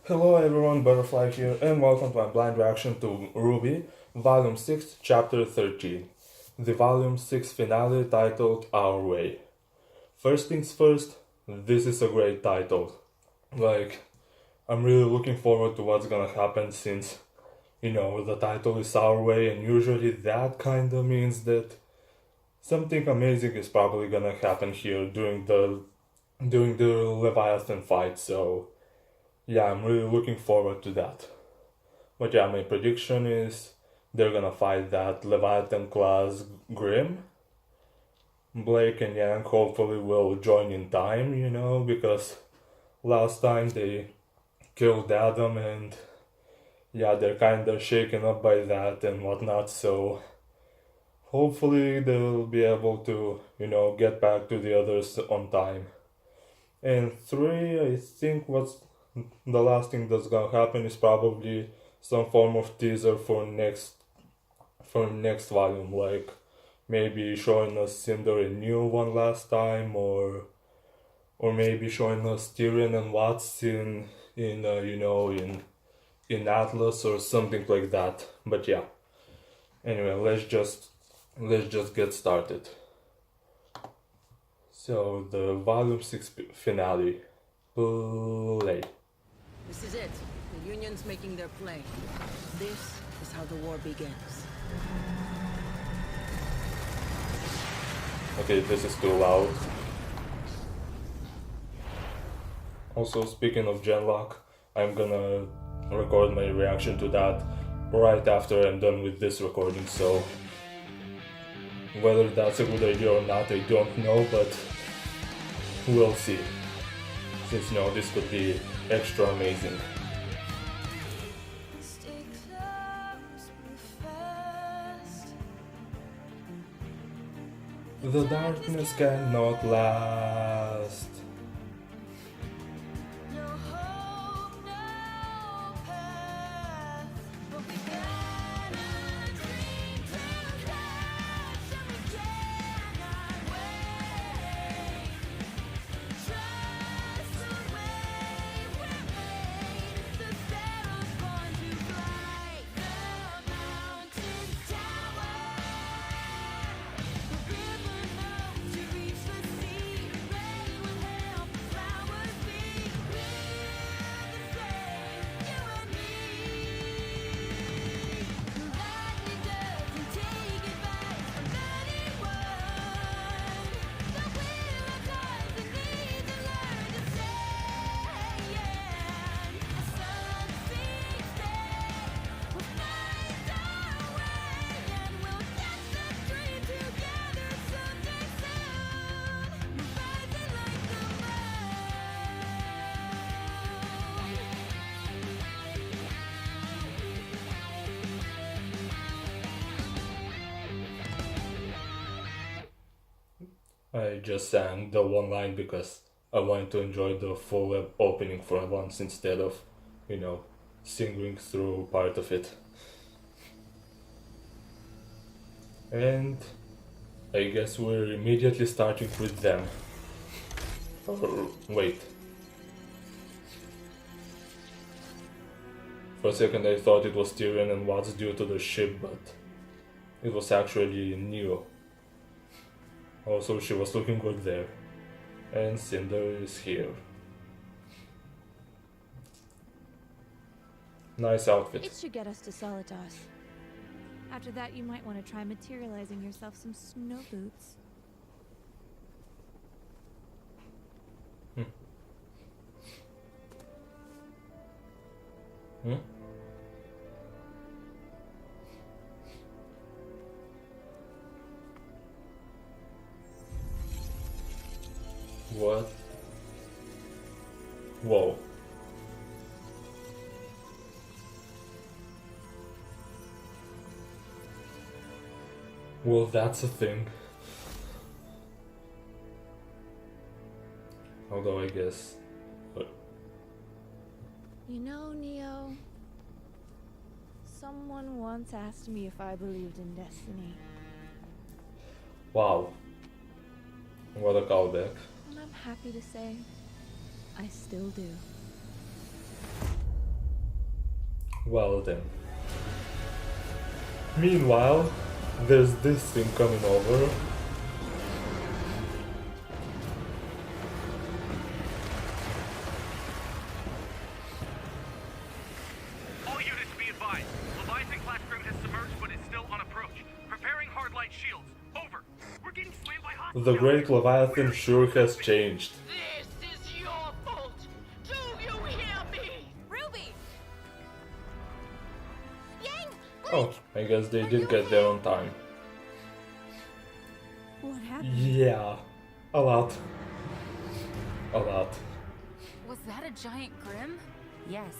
Hello everyone, Butterfly here, and welcome to my blind reaction to RWBY, Volume 6, Chapter 13. The Volume 6 finale titled Our Way. First things first, this is a great title. Like, I'm really looking forward to what's gonna happen since, the title is Our Way, and usually that kinda means that something amazing is probably gonna happen here during the Leviathan fight, so yeah, I'm really looking forward to that. But yeah, my prediction is they're gonna fight that Leviathan class Grim. Blake and Yang hopefully will join in time, because last time they killed Adam and yeah, they're kinda shaken up by that and whatnot, so hopefully they'll be able to, get back to the others on time. And three, I think what's the last thing that's gonna happen is probably some form of teaser for next volume, like maybe showing us Cinder a new one last time, or maybe showing us Tyrion and Watts in Atlas or something like that. But yeah, anyway, let's just get started. So the volume 6 finale, play. This is it. The Union's making their play. This is how the war begins. Okay, this is too loud. Also, speaking of Genlock, I'm gonna record my reaction to that right after I'm done with this recording, so whether that's a good idea or not, I don't know, but we'll see. Since this could be extra amazing. Stay close, move fast. The darkness cannot last. No hope, no path. But we gotta dream to crash, and we cannot wait. Trust the way we're made. The sparrow's born to fly. The mountain tower. The river knows to reach the sea. Rain will help the flowers be. We're the same, you and me. Lightning doesn't take advice from anyone. The wheel of times that need to learn to say, yeah. The sun sinks dead. We'll find our way, and we'll catch the dream together someday soon. Rising like the I just sang the one line because I wanted to enjoy the full opening for once instead of, singing through part of it. And I guess we're immediately starting with them. Oh, wait. For a second I thought it was Tyrion and Watts due to the ship, but it was actually Neo. Also, she was looking good there. And Cinder is here. Nice outfit. It should get us to Solitas. After that, you might want to try materializing yourself some snow boots. Hmm? What? Whoa. Well, that's a thing. Although I guess. But You know, Neo, someone once asked me if I believed in destiny. wow. What a callback. And I'm happy to say, I still do. Well then. Meanwhile, there's this thing coming over. All units be advised. Leviathan-class Grim has submerged but is still on approach. Preparing hard light shields. Over. We're getting slammed by hostiles. The Great Leviathan sure has changed. This is your fault. Do you hear me? Ruby! Yang! Oh, I guess they did get there on time. What happened? Yeah, a lot. A lot. Was that a giant Grim? Yes.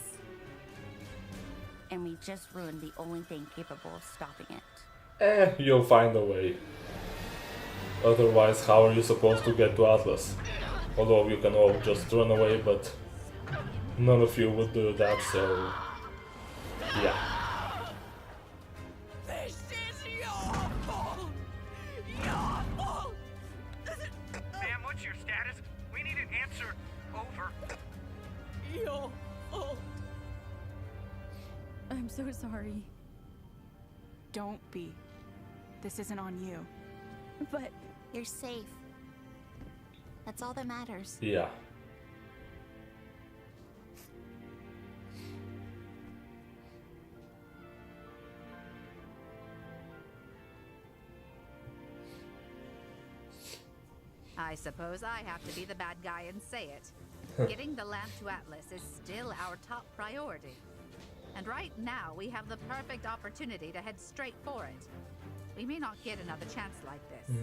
And we just ruined the only thing capable of stopping it. You'll find a way. Otherwise, how are you supposed to get to Atlas? Although you can all just run away, but none of you would do that, so yeah. This is your fault. Your fault. Ma'am, what's your status? We need an answer. Over. Your fault. I'm so sorry. Don't be. This isn't on you. But you're safe. That's all that matters. Yeah. I suppose I have to be the bad guy and say it. Getting the lamp to Atlas is still our top priority. And right now, we have the perfect opportunity to head straight for it. We may not get another chance like this.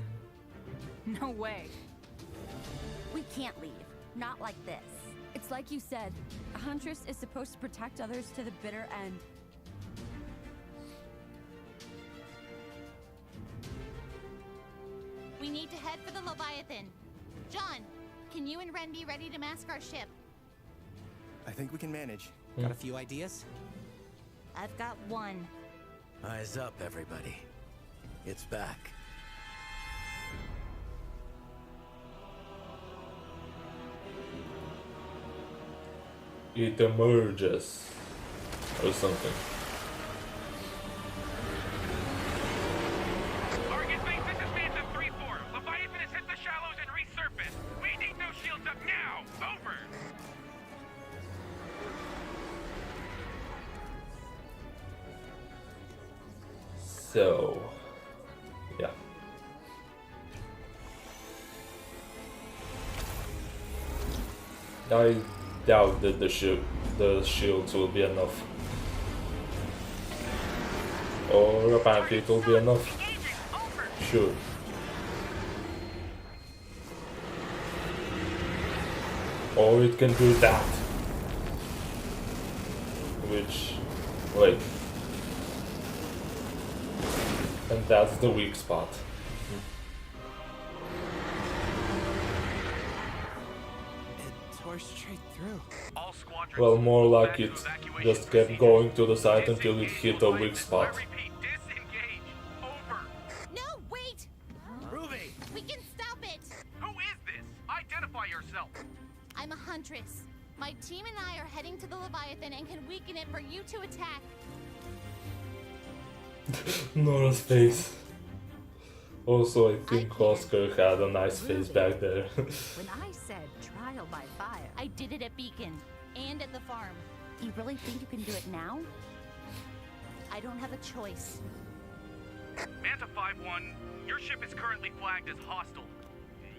No way. We can't leave. Not like this. It's like you said, a huntress is supposed to protect others to the bitter end. We need to head for the Leviathan. John, can you and Ren be ready to mask our ship? I think we can manage. Got a few ideas? I've got one. Eyes up, everybody. It's back. It emerges. Or something. Target base is a stance of 3-4. Leviathan has hit the shallows and resurfaced. We need those shields up now. Over. So, yeah. I doubt that the shields will be enough. Or apparently it will be enough. Sure. Or it can do that. Which, wait. And that's the weak spot. It tore straight through. All squadrons. Well, more like back to it evacuation just kept procedures. going to the side until it Disengage hit a weak Leviathan. spot. I repeat, disengage. Over. No, wait! Ruby! We can stop it! Who is this? Identify yourself. I'm a huntress. My team and I are heading to the Leviathan and can weaken it for you to attack. Nora's face. Also, I think Oscar had a nice face back there. When I said trial by fire, I did it at Beacon and at the farm. You really think you can do it now? I don't have a choice. Manta 5-1, your ship is currently flagged as hostile.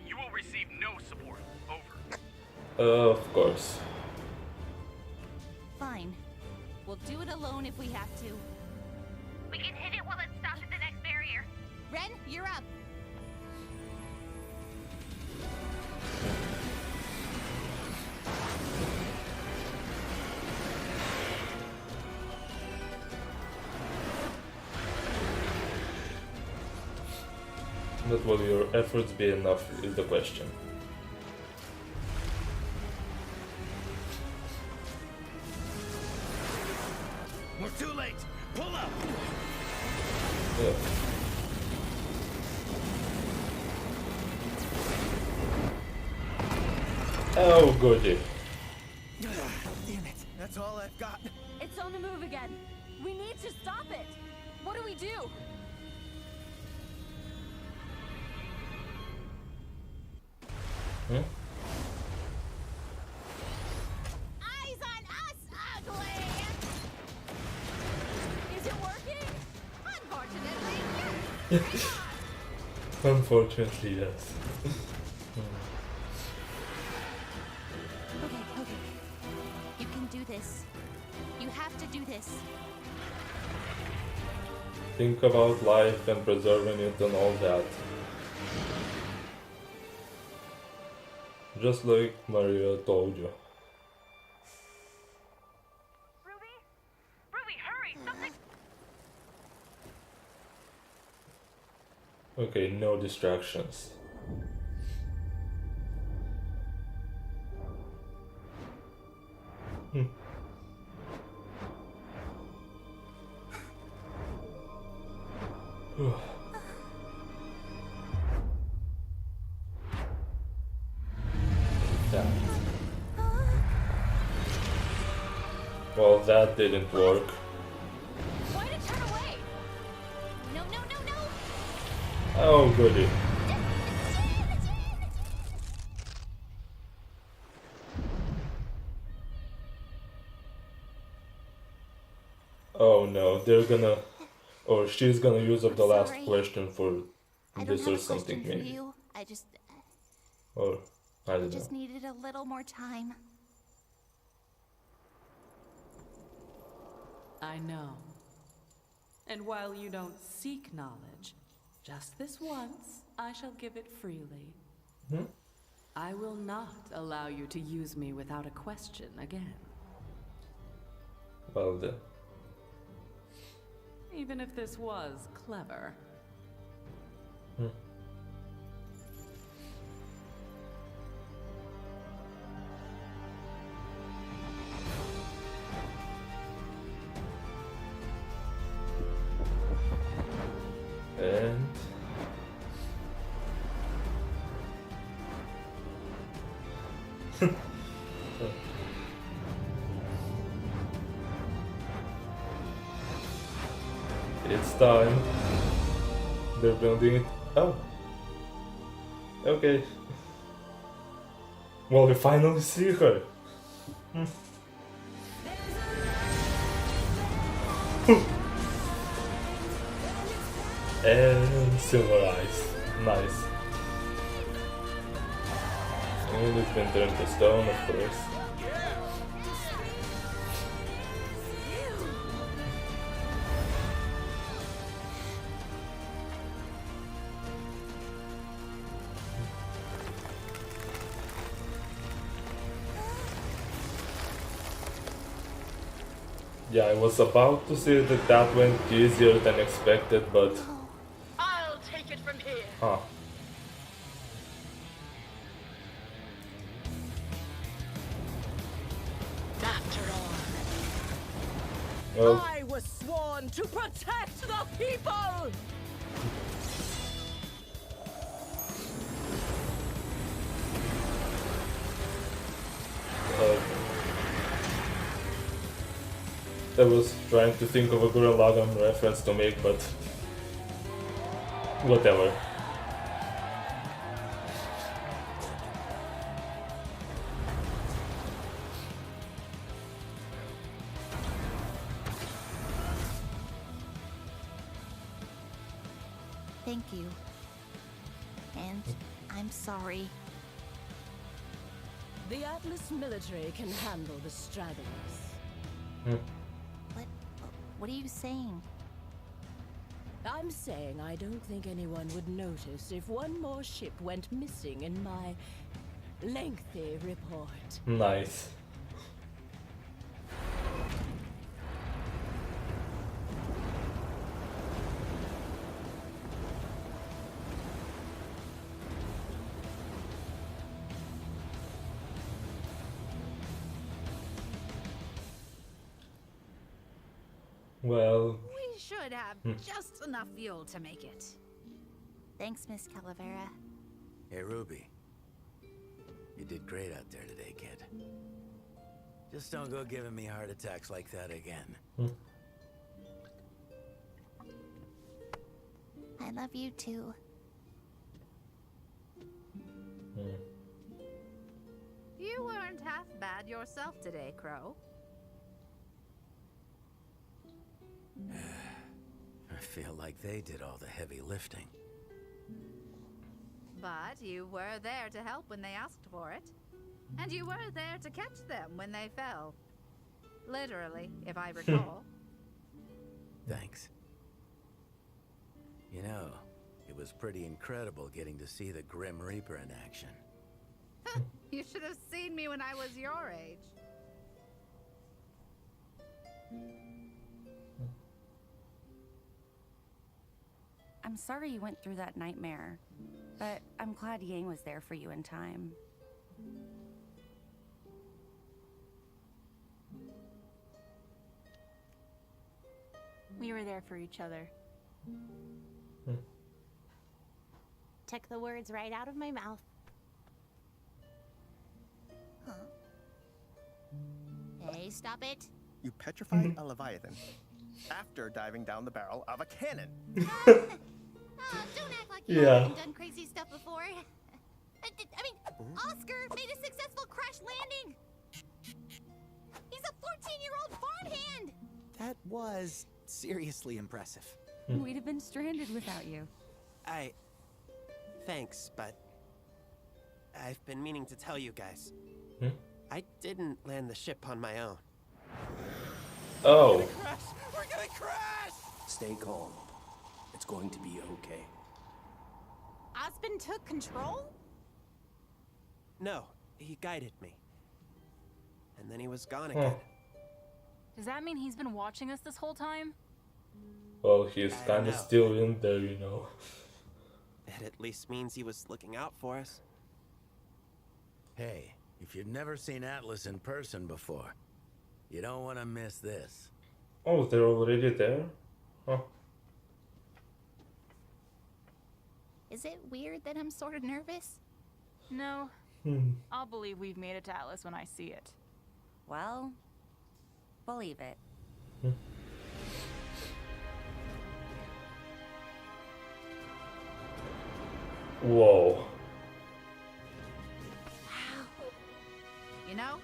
You will receive no support. Over. Of course. Fine. We'll do it alone if we have to. We can hit it while it stops at the next barrier. Ren, you're up. But will your efforts be enough is the question. We're too late! Pull up! Yeah. Oh goody. Damn it. That's It's all I've got. It's on the move again. We need to stop it. What do we do? Hmm? Eyes on us, ugly! Is it working? Unfortunately, yes. Unfortunately, yes. Okay. You can do this. You have to do this. Think about life and preserving it and all that. Just like Maria told you. Ruby? Ruby, hurry! Something... Okay, no distractions. That. Well, that didn't work. Why did it turn away? No. Oh, goody. Oh no, they're gonna, or she's gonna use up the last Sorry. question for I don't this have or a something question for maybe. you. I just Or, I don't know. just needed a little more time. I know. And while you don't seek knowledge, just this once, I shall give it freely. Hmm? I will not allow you to use me without a question again. Well then. Even if this was clever. Hmm. And it's time. They're building it. Oh. Okay. Well, we finally see her. And silver eyes. Nice. And it's been turned to stone, of course. Yeah, I was about to say that that went easier than expected, but... I'll take it from here. Huh. After all, Well, I was sworn to protect the people! I was trying to think of a Gurren Lagann reference to make, but... whatever. Thank you. And I'm sorry. The Atlas military can handle the stragglers. What are you saying? I'm saying I don't think anyone would notice if one more ship went missing in my lengthy report. Nice. Well, We should have just enough fuel to make it. Thanks, Miss Calavera. Hey, Ruby. You did great out there today, kid. Just don't go giving me heart attacks like that again. I love you too. You weren't half bad yourself today, Crow. I feel like they did all the heavy lifting. But you were there to help when they asked for it. And you were there to catch them when they fell. Literally, if I recall. Thanks. You know, it was pretty incredible getting to see the Grim Reaper in action. You should have seen me when I was your age. I'm sorry you went through that nightmare, but I'm glad Yang was there for you in time. We were there for each other. Took the words right out of my mouth. Huh? Hey, stop it. You petrified a Leviathan after diving down the barrel of a cannon. Don't act like you haven't done crazy stuff before. I mean, Oscar made a successful crash landing. He's a 14-year-old farmhand. That was seriously impressive. We'd have been stranded without you. Thanks, but I've been meaning to tell you guys. I didn't land the ship on my own. Oh. We're gonna crash! Stay calm. It's going to be okay. Osmond took control? No, he guided me. And then he was gone again. Does that mean he's been watching us this whole time? Well, he's kind of still in there, you know. It at least means he was looking out for us. Hey, if you've never seen Atlas in person before, you don't want to miss this. Oh, they're already there? Huh. Is it weird that I'm sort of nervous? No. I'll believe we've made it to Atlas when I see it. Well, believe it. Whoa. You know,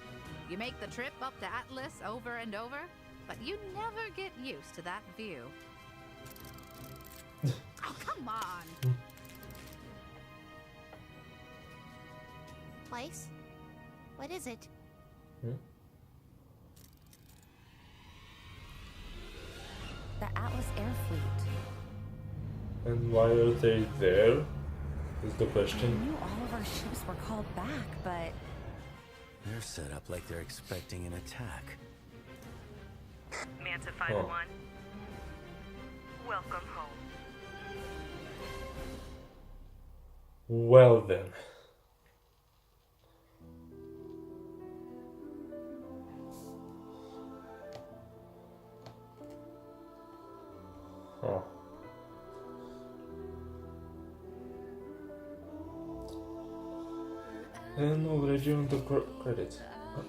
you make the trip up to Atlas over and over, but you never get used to that view. Oh, come on. Place? What is it? The Atlas Air Fleet. And why are they there? Is the I question. knew all of our ships were called back, but They're set up like they're expecting an attack. Manta 5-1. Welcome home. Well then. Huh. And already on the credits. Huh.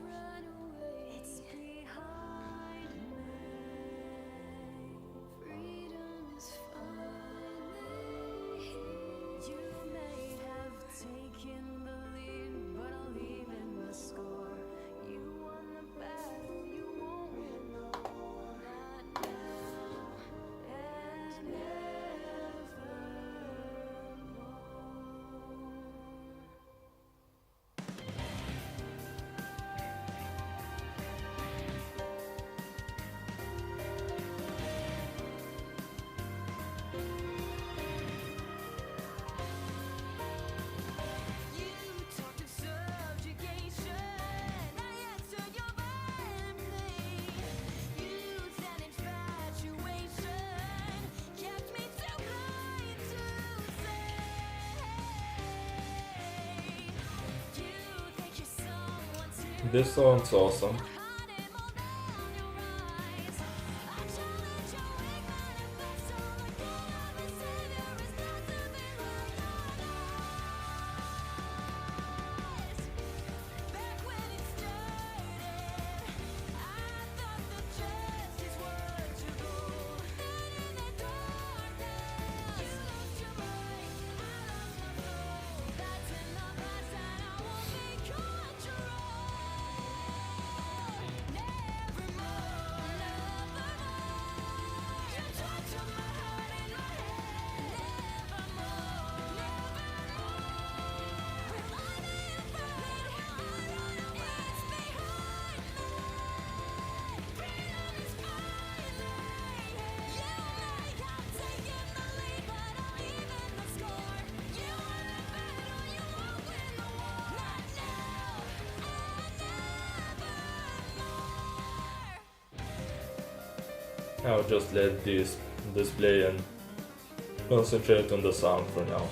This sounds awesome. I'll just let this play and concentrate on the song for now.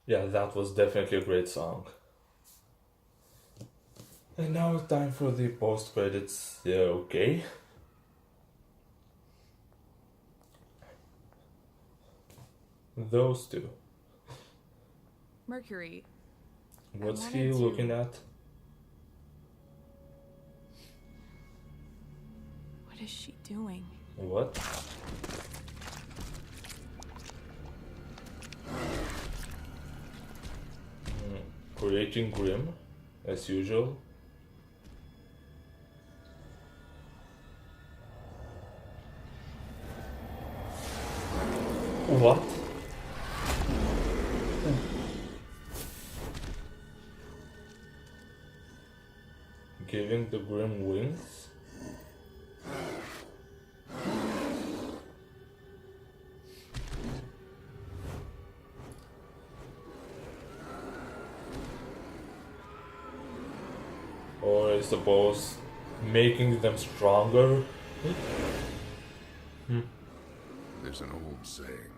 Yeah, that was definitely a great song. And now it's time for the post credits. Yeah, okay. Those two. Mercury. What's I he wanted to- looking at? What is she doing? What? Creating Grim, as usual. What? Giving the Grim wings? Or I suppose making them stronger? There's an old saying.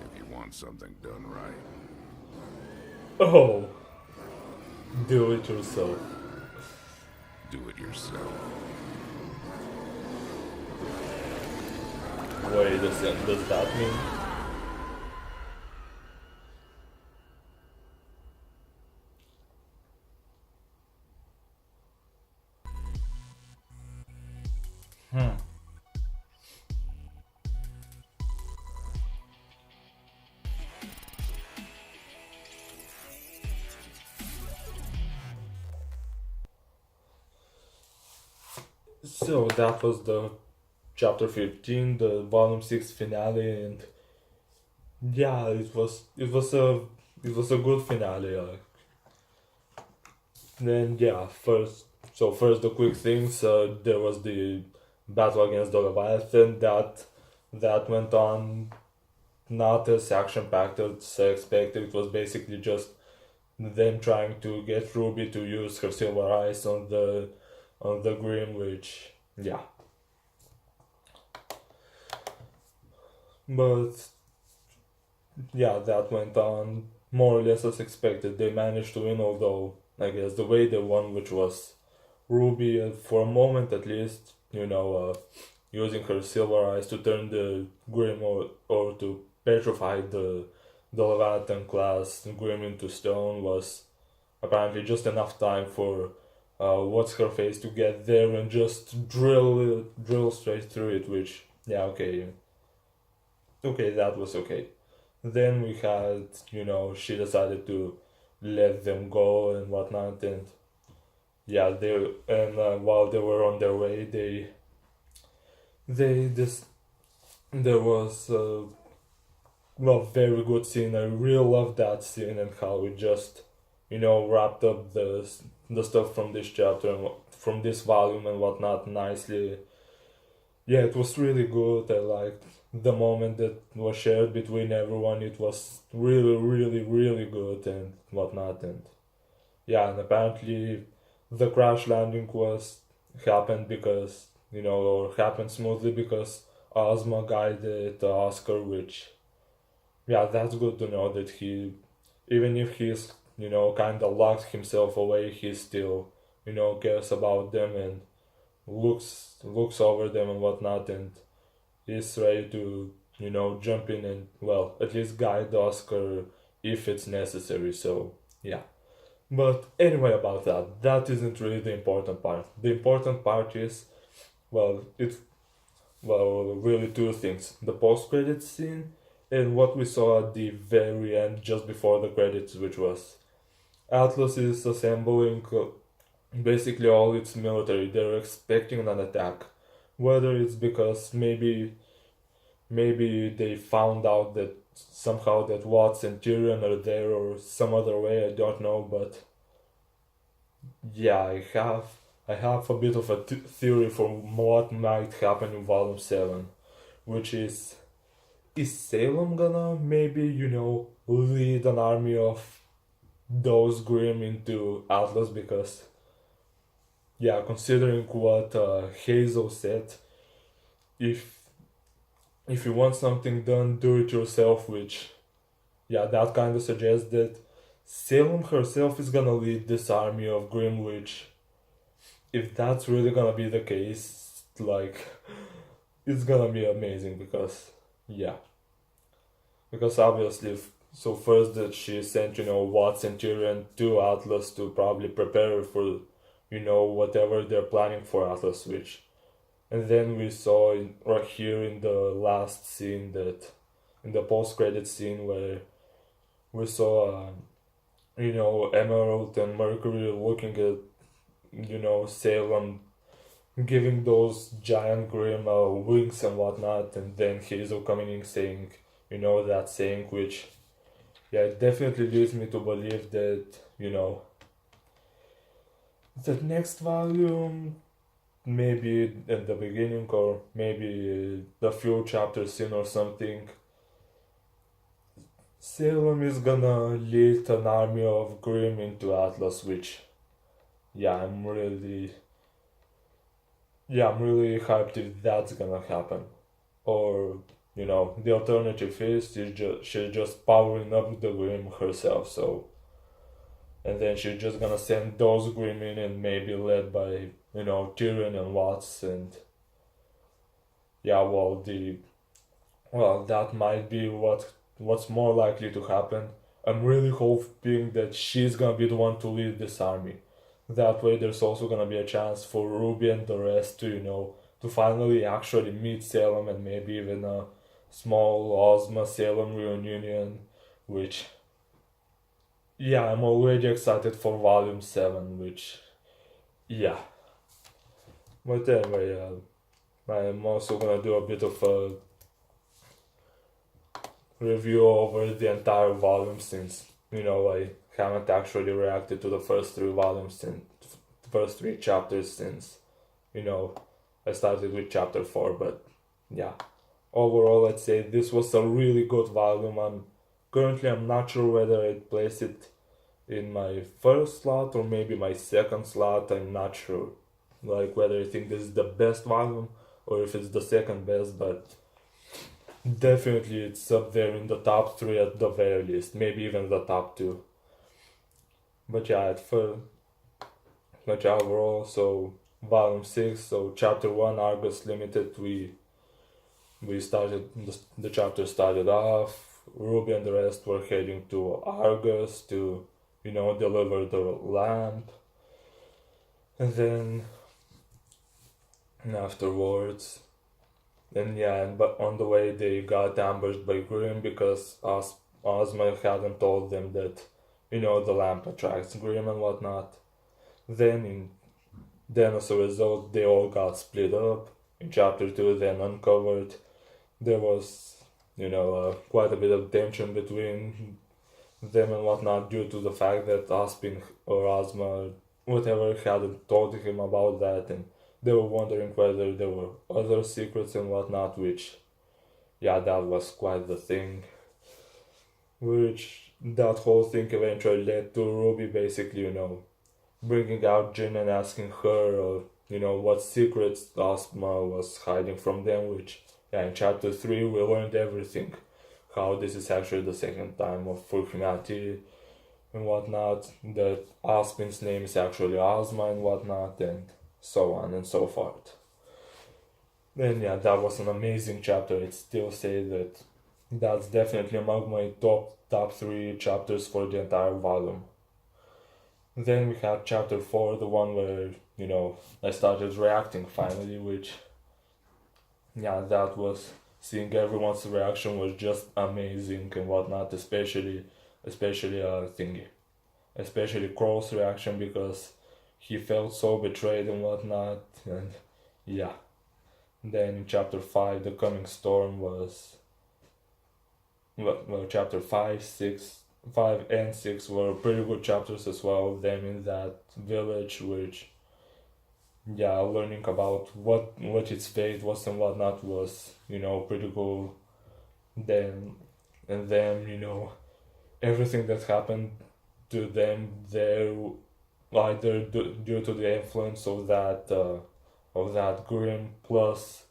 If you want something done right, Oh, do it yourself. do it yourself. Wait, does that mean? So that was the chapter 15, the volume 6 finale, and yeah, it was a good finale. Then yeah, first the quick things. There was the battle against the Leviathan that went on not as action packed as I expected. It was basically just them trying to get Ruby to use her silver eyes on the Grim, which yeah. But yeah, that went on more or less as expected. They managed to win, although I guess the way they won, which was Ruby, for a moment at least, using her silver eyes to turn the Grim or to petrify the Leviathan class Grim into stone was apparently just enough time for what's her face to get there and just drill straight through it, which yeah, okay, that was okay. Then we had, she decided to let them go and whatnot, and yeah, while they were on their way, they this there was a very good scene. I really love that scene and how it just, wrapped up the stuff from this chapter and from this volume and whatnot nicely. Yeah, it was really good. I liked the moment that was shared between everyone. It was really, really, really good and whatnot. And yeah, and apparently the crash landing happened because, or happened smoothly because Ozma guided Oscar, which, yeah, that's good to know that he, even if he's, kind of locked himself away, he still, cares about them and looks over them and whatnot, and is ready to, jump in and, well, at least guide Oscar if it's necessary. So yeah. But anyway, about that isn't really the important part. The important part is, really two things: the post-credits scene and what we saw at the very end, just before the credits, which was Atlas is assembling basically all its military. They're expecting an attack, whether it's because maybe they found out that somehow that Watts and Tyrion are there or some other way, I don't know, but yeah, I have a bit of a theory for what might happen in Volume 7, which is Salem gonna maybe, lead an army of those Grimm into Atlas? Because yeah, considering what Hazel said, if you want something done, do it yourself, which, yeah, that kind of suggests that Salem herself is gonna lead this army of Grimm, which, if that's really gonna be the case, like, it's gonna be amazing, because, yeah. Because obviously, so first that she sent, Watts and Tyrion to Atlas to probably prepare for, whatever they're planning for Atlas, which, and then we saw right here in the last scene, that in the post-credit scene, where we saw Emerald and Mercury looking at Salem giving those giant Grimm wings and whatnot, and then Hazel coming in saying that saying, which, yeah, it definitely leads me to believe that that next volume, maybe at the beginning or maybe a few chapters in or something, Salem is gonna lead an army of Grimm into Atlas, which, yeah, I'm really hyped if that's gonna happen. Or, the alternative is she's just powering up the Grimm herself, so, and then she's just gonna send those Grimm in and maybe led by, Tyrion and Watts, and yeah, that might be what's more likely to happen. I'm really hoping that she's gonna be the one to lead this army. That way there's also gonna be a chance for Ruby and the rest to, to finally actually meet Salem, and maybe even a small Ozma Salem reunion, which, yeah, I'm already excited for Volume 7, which, yeah. But anyway, I'm also gonna do a bit of a review over the entire volume, since, I haven't actually reacted to the first three volumes and first three chapters since, I started with chapter 4, but yeah. Overall, I'd say this was a really good volume. I'm not sure whether I'd place it in my first slot or maybe my second slot. I'm not sure, like, whether I think this is the best volume or if it's the second best, but definitely it's up there in the top 3 at the very least, maybe even the top 2. But yeah, at first, but yeah, overall, so volume 6, so chapter 1, Argus Limited, we started, the chapter started off, Ruby and the rest were heading to Argus to, deliver the lamp. And then afterwards, but on the way they got ambushed by Grimm because Ozma hadn't told them that, the lamp attracts Grimm and whatnot. Then as a result, they all got split up. In chapter 2, then uncovered, there was, quite a bit of tension between them and whatnot due to the fact that Aspin or Ozma, whatever, hadn't told him about that, and they were wondering whether there were other secrets and whatnot, which, that was quite the thing. Which, that whole thing eventually led to Ruby basically, bringing out Jin and asking her, what secrets Ozma was hiding from them, which, in chapter 3 we learned everything. How this is actually the second time for humanity and whatnot, that Aspin's name is actually Ozma and whatnot, and so on and so forth. And that was an amazing chapter. I'd still say that that's definitely among my top 3 chapters for the entire volume. Then we had chapter 4, the one where, I started reacting finally, which, that was, seeing everyone's reaction was just amazing and whatnot, especially Thingy. Especially Crow's reaction, because he felt so betrayed and whatnot, and Then in chapter 5, the coming storm was, well, chapter 5 and 6 were pretty good chapters as well. Them in that village, which, learning about what its fate was and whatnot was, pretty cool. Then, everything that happened to them there, either due to the influence of that Grimm, plus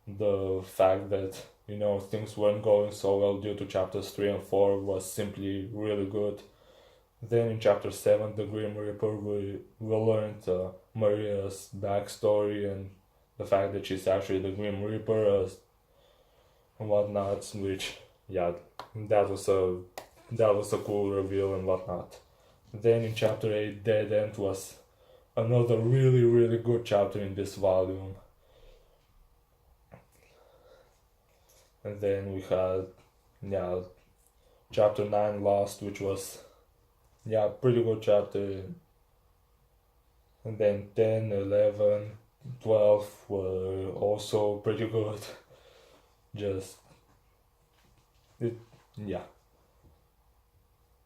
the fact that, things weren't going so well due to chapters 3 and 4, was simply really good. Then in chapter 7, the Grim Reaper, we learned Maria's backstory and the fact that she's actually the Grim Reaper and whatnot, which, that was a cool reveal and whatnot. Then in chapter 8, Dead End was another really, really good chapter in this volume. And then we had, chapter 9, Lost, which was, pretty good chapter. And then 10, 11, 12 were also pretty good.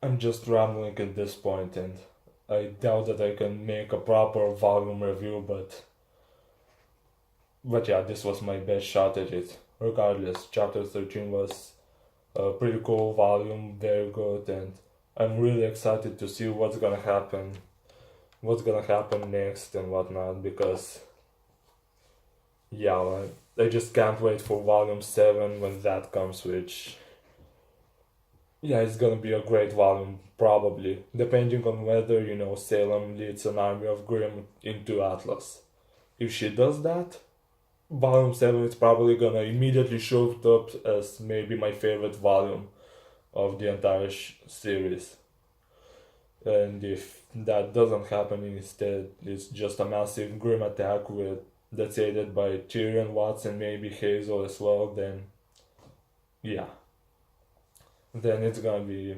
I'm just rambling at this point, and I doubt that I can make a proper volume review, but this was my best shot at it. Regardless, chapter 13 was a pretty cool volume, very good, and I'm really excited to see what's gonna happen next and whatnot, because I just can't wait for volume 7 when that comes, which it's gonna be a great volume, probably, depending on whether, Salem leads an army of Grimm into Atlas. If she does that, volume 7 is probably gonna immediately show up as maybe my favorite volume of the entire series. And if that doesn't happen, instead it's just a massive Grimm attack that's aided by Tyrion, Watson, maybe Hazel as well, then then it's gonna be,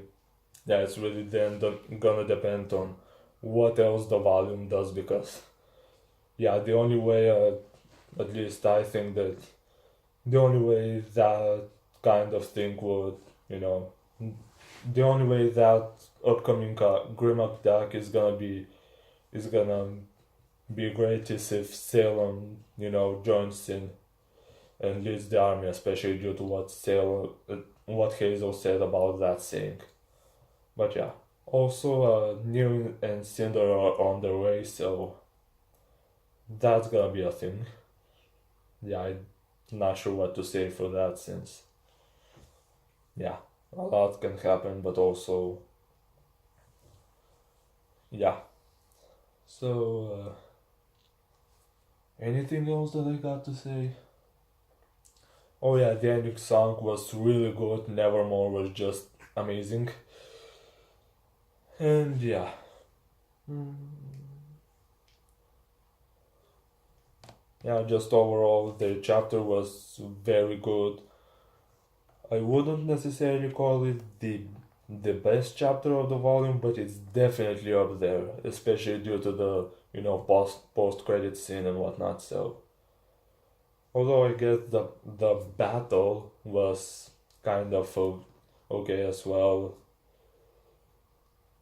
it's really then gonna depend on what else the volume does, because the only way, at least I think that the only way that kind of thing would, the only way that upcoming Grimm attack is gonna be great is if Salem, joins in and leads the army, especially due to what Hazel said about that saying. But also Neil and Cinder are on their way, so that's gonna be a thing. I'm not sure what to say for that, since yeah, a lot can happen, but also, yeah. So, anything else that I got to say? Oh yeah, the ending song was really good. Nevermore was just amazing. And yeah. Yeah, just overall, the chapter was very good. I wouldn't necessarily call it the best chapter of the volume, but it's definitely up there, especially due to the post credit scene and whatnot. So, although I guess the battle was kind of okay as well.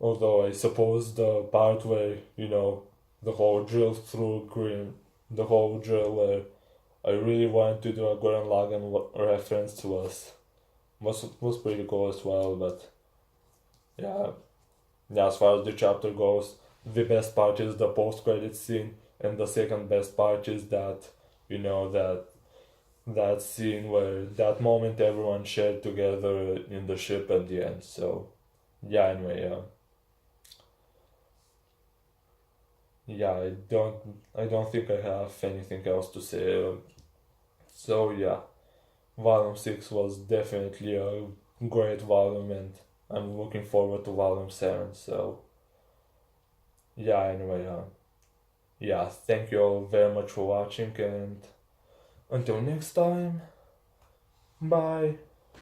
Although I suppose the part where the whole drill through green, the whole drill where I really wanted to do a Gurren Lagann reference was pretty cool as well. But yeah, as far as the chapter goes, the best part is the post credit scene, and the second best part is that that scene where that moment everyone shared together in the ship at the end. So yeah, anyway, yeah, I don't think I have anything else to say. So yeah, Volume 6 was definitely a great volume, and I'm looking forward to Volume 7. So yeah, anyway, yeah, thank you all very much for watching, and until next time, bye.